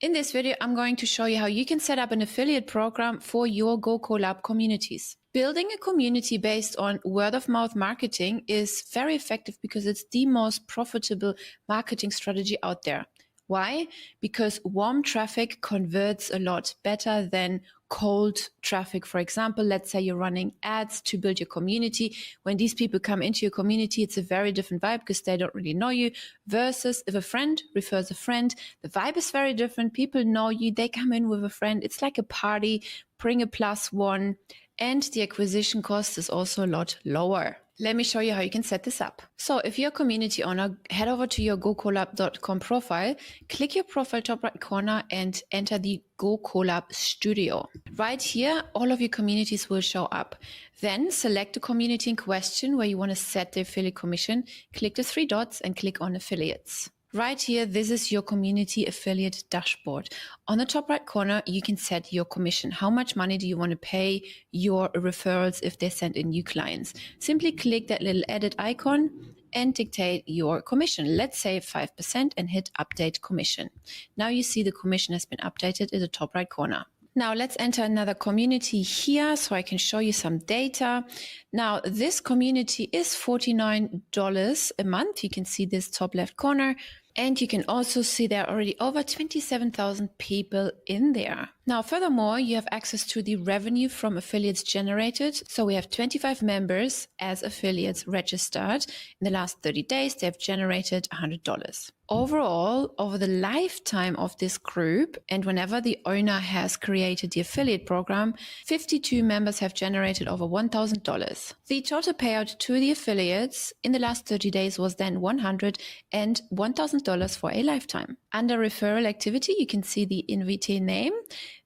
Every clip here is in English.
In this video, I'm going to show you how you can set up an affiliate program for your GoKollab communities. Building a community based on word-of-mouth marketing is very effective because it's the most profitable marketing strategy out there. Why? Because warm traffic converts a lot better than cold traffic. For example, let's say you're running ads to build your community. When these people come into your community, it's a very different vibe because they don't really know you, versus if a friend refers a friend, the vibe is very different. People know you, they come in with a friend. It's like a party, bring a +1, and the acquisition cost is also a lot lower. Let me show you how you can set this up. So if you're a community owner, head over to your GoKollab.com profile, click your profile top right corner and enter the GoKollab Studio. Right here, all of your communities will show up. Then select the community in question where you want to set the affiliate commission, click the 3 dots and click on affiliates. Right here, this is your community affiliate dashboard. On the top right corner, you can set your commission. How much money do you want to pay your referrals if they send in new clients? Simply click that little edit icon and dictate your commission. Let's say 5% and hit update commission. Now you see the commission has been updated in the top right corner. Now let's enter another community here so I can show you some data. Now this community is $49 a month. You can see this top left corner. And you can also see there are already over 27,000 people in there. Now, furthermore, you have access to the revenue from affiliates generated. So we have 25 members as affiliates registered. In the last 30 days, they've generated $100. Overall, over the lifetime of this group, and whenever the owner has created the affiliate program, 52 members have generated over $1,000. The total payout to the affiliates in the last 30 days was then $100 and $1,000 for a lifetime. Under referral activity, you can see the invitee name,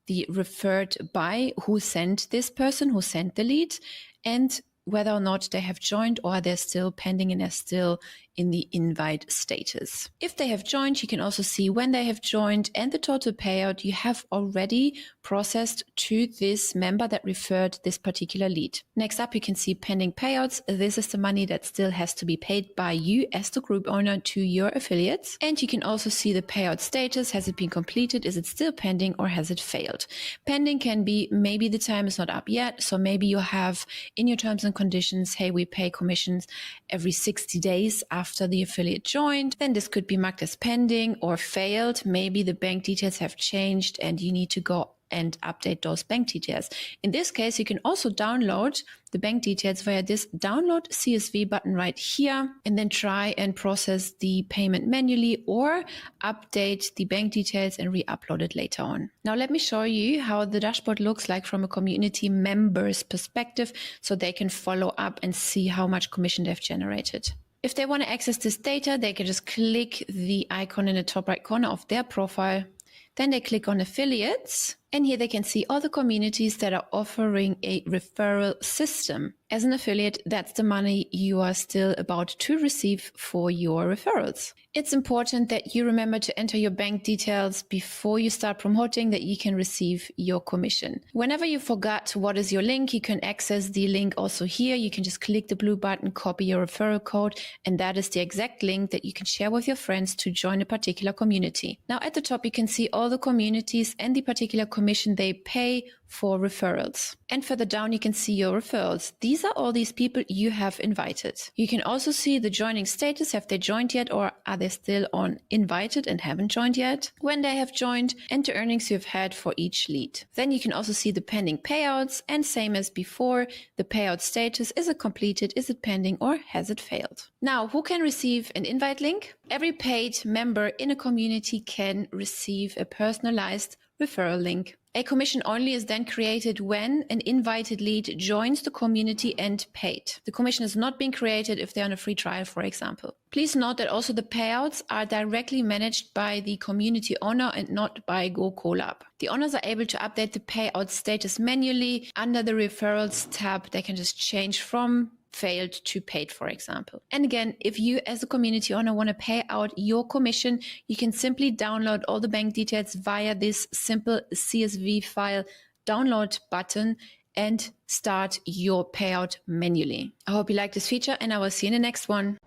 the referred by, who sent this person, who sent the lead, and whether or not they have joined or they're still pending and they're still in the invite status. If they have joined, you can also see when they have joined and the total payout you have already processed to this member that referred this particular lead. Next up, you can see pending payouts. This is the money that still has to be paid by you as the group owner to your affiliates. And you can also see the payout status. Has it been completed? Is it still pending or has it failed? Pending can be maybe the time is not up yet. So maybe you have in your terms and conditions, hey, we pay commissions every 60 days after the affiliate joined. Then this could be marked as pending or failed. Maybe the bank details have changed and you need to go and update those bank details. In this case, you can also download the bank details via this download CSV button right here, and then try and process the payment manually or update the bank details and re-upload it later on. Now let me show you how the dashboard looks like from a community member's perspective so they can follow up and see how much commission they've generated. If they want to access this data, they can just click the icon in the top right corner of their profile. Then they click on affiliates, and here they can see all the communities that are offering a referral system. As an affiliate, that's the money you are still about to receive for your referrals. It's important that you remember to enter your bank details before you start promoting that you can receive your commission. Whenever you forgot what is your link, you can access the link also here. You can just click the blue button, copy your referral code, and that is the exact link that you can share with your friends to join a particular community. Now at the top, you can see all the communities and the particular commission they pay for referrals. And further down, you can see your referrals. These are all these people you have invited. You can also see the joining status. Have they joined yet, or are they still on invited and haven't joined yet? When they have joined, and the earnings you've had for each lead. Then you can also see the pending payouts, and same as before, the payout status. Is it completed? Is it pending, or has it failed? Now, who can receive an invite link? Every paid member in a community can receive a personalized referral link. A commission only is then created when an invited lead joins the community and paid. The commission is not being created if they're on a free trial, for example. Please note that also the payouts are directly managed by the community owner and not by GoKollab. The owners are able to update the payout status manually. Under the referrals tab, they can just change from failed to paid, for example. And again, if you as a community owner want to pay out your commission, you can simply download all the bank details via this simple CSV file download button and start your payout manually. I hope you like this feature and I will see you in the next one.